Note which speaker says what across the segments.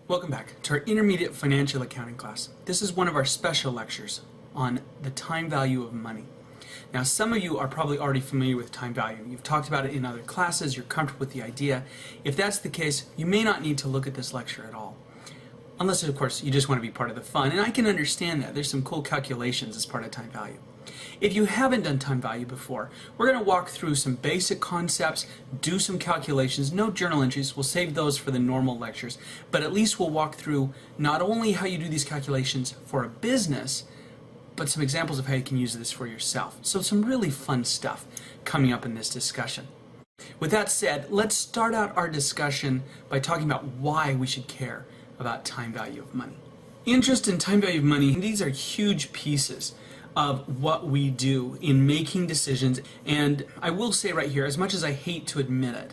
Speaker 1: Welcome back to our intermediate financial accounting class. This is one of our special lectures on the time value of money. Now, some of you are probably already familiar with time value. You've talked about it in other classes, you're comfortable with the idea. If that's the case, you may not need to look at this lecture at all. Unless, of course, you just want to be part of the fun, and I can understand that. There's some cool calculations as part of time value. If you haven't done time value before, we're going to walk through some basic concepts, do some calculations, no journal entries, we'll save those for the normal lectures, but at least we'll walk through not only how you do these calculations for a business, but some examples of how you can use this for yourself. So some really fun stuff coming up in this discussion. With that said, let's start out our discussion by talking about why we should care about time value of money. Interest and time value of money, these are huge pieces of what we do in making decisions, and I will say right here, as much as I hate to admit it,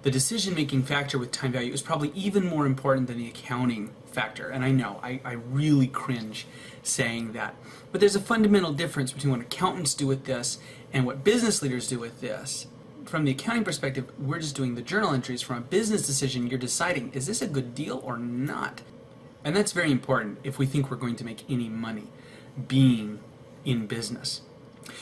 Speaker 1: the decision-making factor with time value is probably even more important than the accounting factor, and I know, I really cringe saying that. But there's a fundamental difference between what accountants do with this and what business leaders do with this. From the accounting perspective, we're just doing the journal entries. From a business decision, you're deciding, is this a good deal or not? And that's very important if we think we're going to make any money being in business.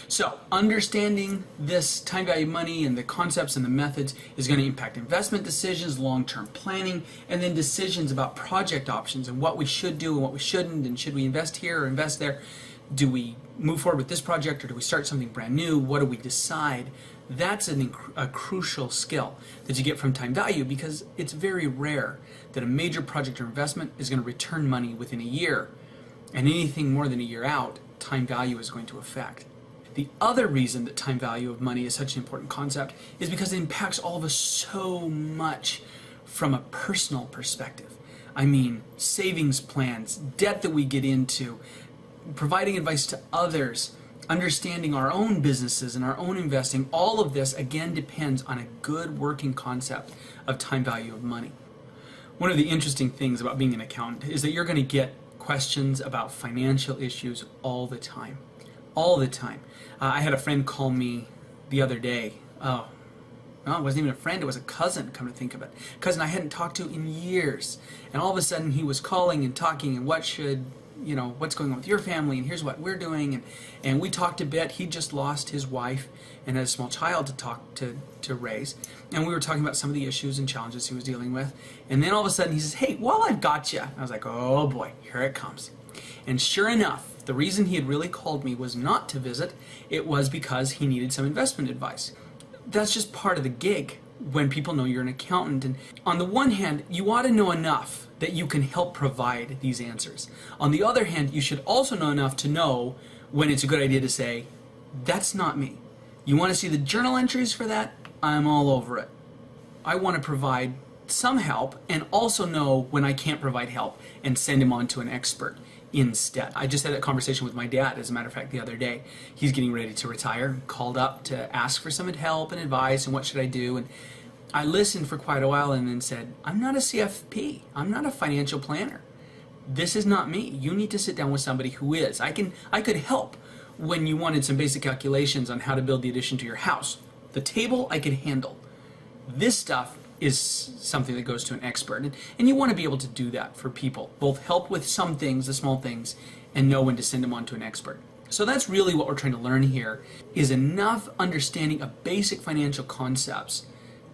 Speaker 1: So, understanding this time value of money and the concepts and the methods is going to impact investment decisions, long-term planning, and then decisions about project options and what we should do and what we shouldn't, and should we invest here or invest there? Do we move forward with this project or do we start something brand new? What do we decide? That's a crucial skill that you get from time value, because it's very rare that a major project or investment is going to return money within a year, and anything more than a year out, time value is going to affect. The other reason that time value of money is such an important concept is because it impacts all of us so much from a personal perspective. I mean, savings plans, debt that we get into, providing advice to others, understanding our own businesses and our own investing, all of this again depends on a good working concept of time value of money. One of the interesting things about being an accountant is that you're going to get questions about financial issues all the time. All the time. I had a friend call me the other day. Oh, no, it wasn't even a friend, it was a cousin, come to think of it. Cousin I hadn't talked to in years. And all of a sudden he was calling and talking, and what's going on with your family, and here's what we're doing. And we talked a bit. He just lost his wife and had a small child to raise. And we were talking about some of the issues and challenges he was dealing with. And then all of a sudden he says, hey, well, I've got you. I was like, oh boy, here it comes. And sure enough, the reason he had really called me was not to visit. It was because he needed some investment advice. That's just part of the gig when people know you're an accountant. And on the one hand, you ought to know enough that you can help provide these answers. On the other hand, you should also know enough to know when it's a good idea to say, that's not me. You want to see the journal entries for that? I'm all over it. I want to provide some help and also know when I can't provide help and send him on to an expert instead. I just had that conversation with my dad, as a matter of fact, the other day. He's getting ready to retire, called up to ask for some help and advice and what should I do. And I listened for quite a while and then said, I'm not a CFP. I'm not a financial planner. This is not me. You need to sit down with somebody who is. I could help when you wanted some basic calculations on how to build the addition to your house. The table I could handle. This stuff is something that goes to an expert. And you want to be able to do that for people. Both help with some things, the small things, and know when to send them on to an expert. So that's really what we're trying to learn here, is enough understanding of basic financial concepts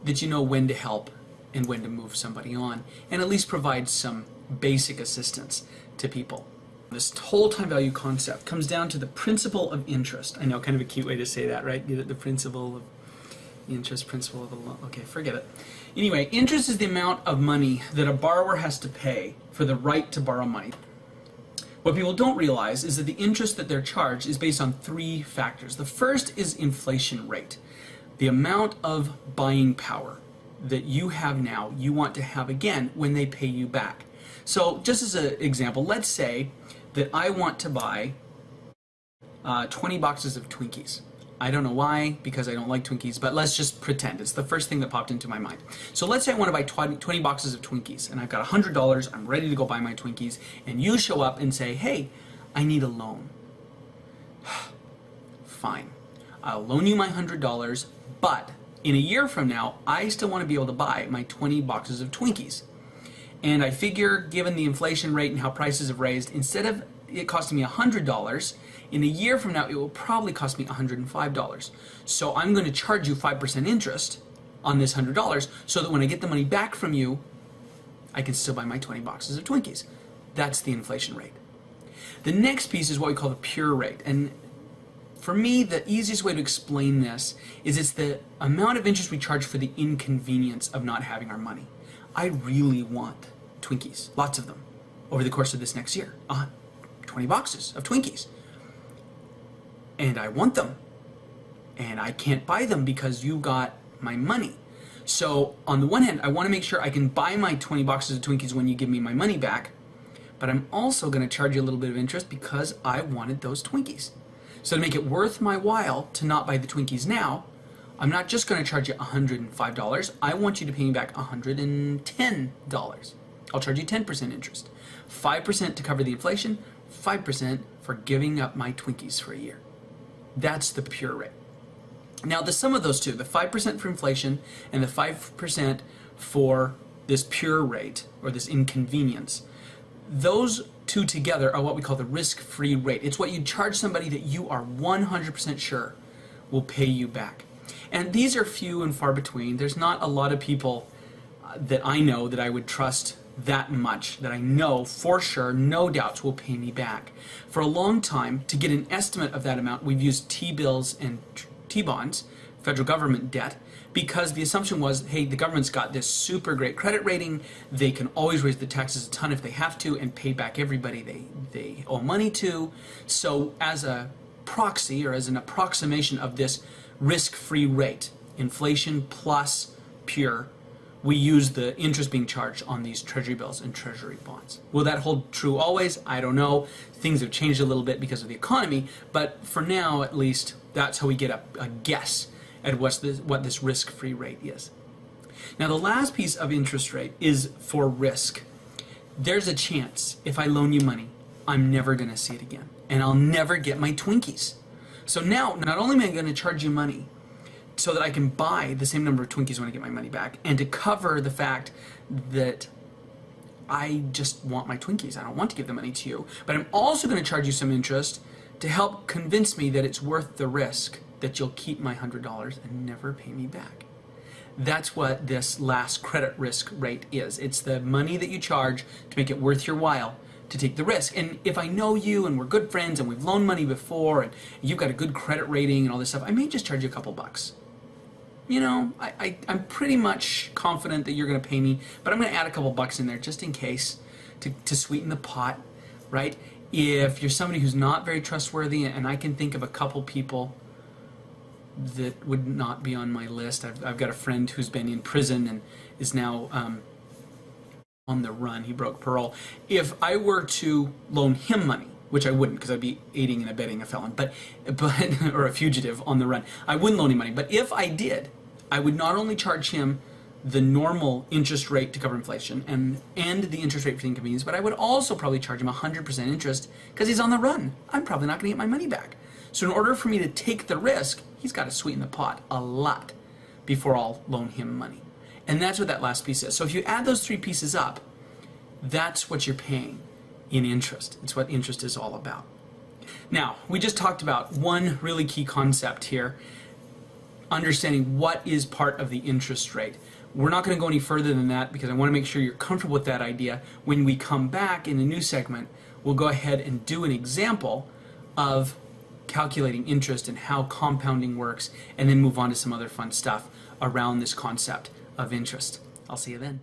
Speaker 1: that you know when to help and when to move somebody on, and at least provide some basic assistance to people. This whole time value concept comes down to the principle of interest. I know, kind of a cute way to say that, right? The principle of interest, principle of the loan. Okay, forget it. Anyway, interest is the amount of money that a borrower has to pay for the right to borrow money. What people don't realize is that the interest that they're charged is based on three factors. The first is inflation rate. The amount of buying power that you have now, you want to have again when they pay you back. So just as an example, let's say that I want to buy 20 boxes of Twinkies. I don't know why, because I don't like Twinkies, but let's just pretend. It's the first thing that popped into my mind. So let's say I want to buy 20 boxes of Twinkies, and I've got $100, I'm ready to go buy my Twinkies, and you show up and say, hey, I need a loan. Fine. I'll loan you my $100, but in a year from now, I still want to be able to buy my 20 boxes of Twinkies. And I figure, given the inflation rate and how prices have raised, instead of it costing me $100, in a year from now it will probably cost me $105. So I'm going to charge you 5% interest on this $100 so that when I get the money back from you, I can still buy my 20 boxes of Twinkies. That's the inflation rate. The next piece is what we call the pure rate. And for me, the easiest way to explain this is it's the amount of interest we charge for the inconvenience of not having our money. I really want Twinkies, lots of them, over the course of this next year. 20 boxes of Twinkies. And I want them. And I can't buy them because you got my money. So on the one hand, I want to make sure I can buy my 20 boxes of Twinkies when you give me my money back, but I'm also going to charge you a little bit of interest because I wanted those Twinkies. So to make it worth my while to not buy the Twinkies now, I'm not just going to charge you $105. I want you to pay me back $110. I'll charge you 10% interest. 5% to cover the inflation, 5% for giving up my Twinkies for a year. That's the pure rate. Now the sum of those two, the 5% for inflation and the 5% for this pure rate or this inconvenience, those two together are what we call the risk-free rate. It's what you charge somebody that you are 100% sure will pay you back. And these are few and far between. There's not a lot of people that I know that I would trust that much, that I know for sure, no doubts, will pay me back. For a long time, to get an estimate of that amount, we've used T-bills and T-bonds, federal government debt, because the assumption was, hey, the government's got this super great credit rating, they can always raise the taxes a ton if they have to and pay back everybody they owe money to. So as a proxy or as an approximation of this risk-free rate, inflation plus pure, we use the interest being charged on these treasury bills and treasury bonds. Will that hold true always? I don't know. Things have changed a little bit because of the economy, but for now at least, that's how we get a guess at what this risk-free rate is. Now the last piece of interest rate is for risk. There's a chance if I loan you money, I'm never going to see it again, and I'll never get my Twinkies. So now, not only am I going to charge you money so that I can buy the same number of Twinkies when I get my money back, and to cover the fact that I just want my Twinkies, I don't want to give the money to you, but I'm also going to charge you some interest to help convince me that it's worth the risk that you'll keep my $100 and never pay me back. That's what this last credit risk rate is. It's the money that you charge to make it worth your while to take the risk. And if I know you and we're good friends and we've loaned money before and you've got a good credit rating and all this stuff, I may just charge you a couple bucks. You know, I'm pretty much confident that you're going to pay me, but I'm going to add a couple bucks in there just in case to sweeten the pot, right? If you're somebody who's not very trustworthy, and I can think of a couple people that would not be on my list. I've got a friend who's been in prison and is now on the run. He broke parole. If I were to loan him money, which I wouldn't because I'd be aiding and abetting a felon, but or a fugitive on the run, I wouldn't loan him money. But if I did, I would not only charge him the normal interest rate to cover inflation and the interest rate for the inconvenience, but I would also probably charge him 100% interest because he's on the run. I'm probably not going to get my money back. So in order for me to take the risk, he's got to sweeten the pot a lot before I'll loan him money. And that's what that last piece is. So if you add those three pieces up, that's what you're paying in interest. It's what interest is all about. Now, we just talked about one really key concept here, understanding what is part of the interest rate. We're not going to go any further than that because I want to make sure you're comfortable with that idea. When we come back in a new segment, we'll go ahead and do an example of calculating interest and how compounding works, and then move on to some other fun stuff around this concept of interest. I'll see you then.